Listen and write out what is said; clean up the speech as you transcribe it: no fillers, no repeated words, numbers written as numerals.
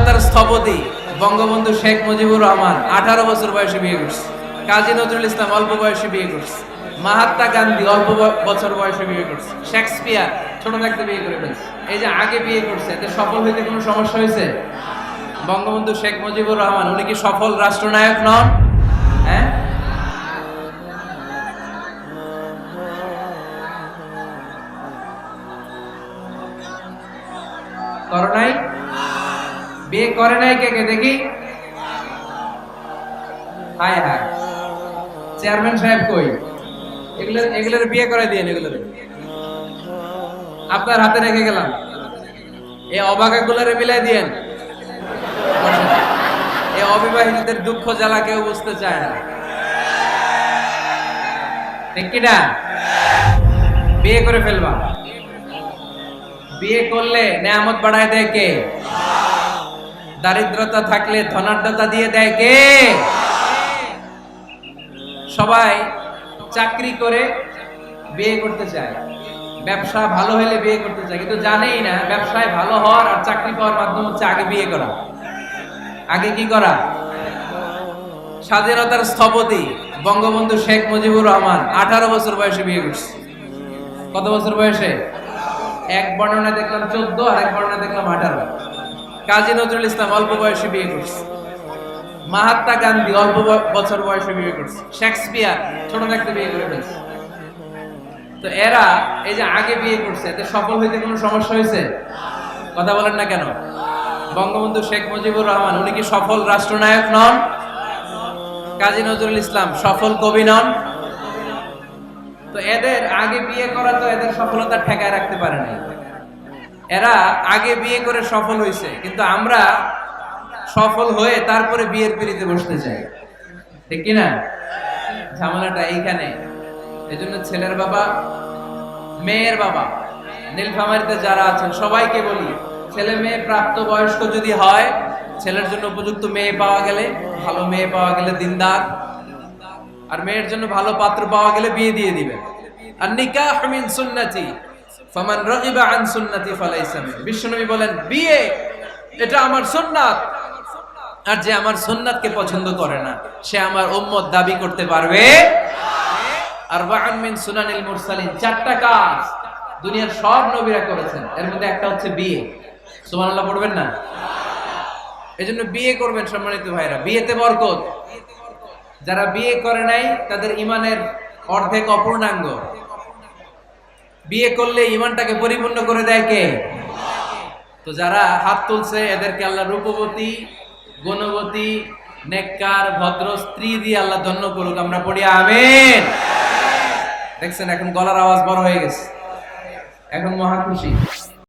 স্বাধীনতার স্থপতি বঙ্গবন্ধু শেখ মুজিবুর রহমান 18 বছর বয়সে বিয়ে করছে। কাজী নজরুল ইসলাম অল্প বয়সে বিয়ে করছে। মহাত্মা গান্ধী অল্প বছর বয়সে বিয়ে করছে। শেক্সপিয়ার ছোট থাকতে বিয়ে করে ফেলছে। এই যে আগে বিয়ে করছে, এতে সফল হইতে কোনো সমস্যা হয়েছে? বঙ্গবন্ধু শেখ মুজিবুর রহমান উনি কি সফল রাষ্ট্রনায়ক নন? হ্যাঁ, করে নাই? বিয়ে করে নাই কে কে দেখি? হায় হায়, চেয়ারম্যান সাহেব কই? এগুলোর বিয়ে করে দিয়ে এগুলোর আপনার হাতে রেখে গেলাম। এই অবাকাগুলোরে মিলাই দিয়েন। এই অবিবাহিতদের দুঃখ জ্বালা কেউ বুঝতে চায় না, ঠিক কিনা? বিয়ে করে ফেলবা। বিয়ে করলে নেয়ামত বাড়ায় দেয় কে? দারিদ্রতা থাকলে ধনাঢ্যতা দিয়ে দেয় কে? সবাই চাকরি করে বিয়ে করতে চায়, ব্যবসা ভালো হলে বিয়ে করতে চায়, কিন্তু জানেই না ব্যবসায় ভালো হওয়ার আর চাকরি পাওয়ার মাধ্যম হচ্ছে আগে বিয়ে করা। আগে কি করা? স্বাধীনতার স্থপতি বঙ্গবন্ধু শেখ মুজিবুর রহমান 18 বছর বয়সে বিয়ে করছে। কত বছর বয়সে? এক বর্ণনা দেখলাম 14, আর এক বর্ণনা দেখলাম 18। কাজী নজরুল ইসলাম অল্প বয়সে বিয়ে করছে। মহাত্মা গান্ধী অল্প বছর বয়সে বিয়ে করছে। শেক্সপিয়ার ছোট থাকতে বিয়ে করে ফেলছে। তো এরা এই যে আগে বিয়ে করছে, এতে সফল হইতে কোনো সমস্যা হয়েছে? কথা বলেন না কেন? বঙ্গবন্ধু শেখ মুজিবুর রহমান উনি কি সফল রাষ্ট্রনায়ক নন? কাজী নজরুল ইসলাম সফল কবি নন? তো এদের আগে বিয়ে করা তো এদের সফলতা ঠেকায় রাখতে পারে নাই। এরা আগে বিয়ে করে সফল হয়েছে, কিন্তু আমরা সফল হয়ে তারপরে বিয়ের পিড়িতে বসতে চাই, ঠিক কিনা? ঝামেলাটা এইখানে। এজন্য ছেলের বাবা, মেয়ের বাবা, নীলফামারীতে যারা আছেন সবাইকে বলি, ছেলে মেয়ে প্রাপ্ত বয়স্ক যদি হয়, ছেলের জন্য উপযুক্ত মেয়ে পাওয়া গেলে, ভালো মেয়ে পাওয়া গেলে দিনদার, আর মেয়ের জন্য ভালো পাত্র পাওয়া গেলে বিয়ে দিয়ে দিবেন। আর নিকাহ মিন সুন্নতি ফামান রাগিবা আন সুন্নতি ফালাইসা মিন। বিশ্বনবী বলেন, বিয়ে এটা আমার সুন্নাত, আর যে আমার সুন্নাতকে পছন্দ করে না সে আমার উম্মত দাবি করতে পারবে। আরবাউন মিন সুনানিল মুরসালিন, 4টা কাজ দুনিয়ার সব নবীরা করেছেন, এর মধ্যে একটা হচ্ছে বিয়ে। সুবহানাল্লাহ পড়বেন না? এজন্য বিয়ে করবেন সম্মানিত ভাইরা, বিয়েতে বরকত। যারা বিয়ে করে নাই তাদের ঈমানের অর্ধেক অপূর্ণাঙ্গ। বিয়ে করলে ঈমানটাকে পরিপূর্ণ করে দেয় কে? তো যারা হাত তুলছে এদেরকে আল্লাহ রূপবতী, গুণবতী, নেককার, ভদ্র স্ত্রী দিয়ে আল্লাহ ধন্য করুক। আমরা পড়ি আমিন। দেখছেন এখন গলার আওয়াজ বড় হয়ে গেছে, এখন মহা খুশি।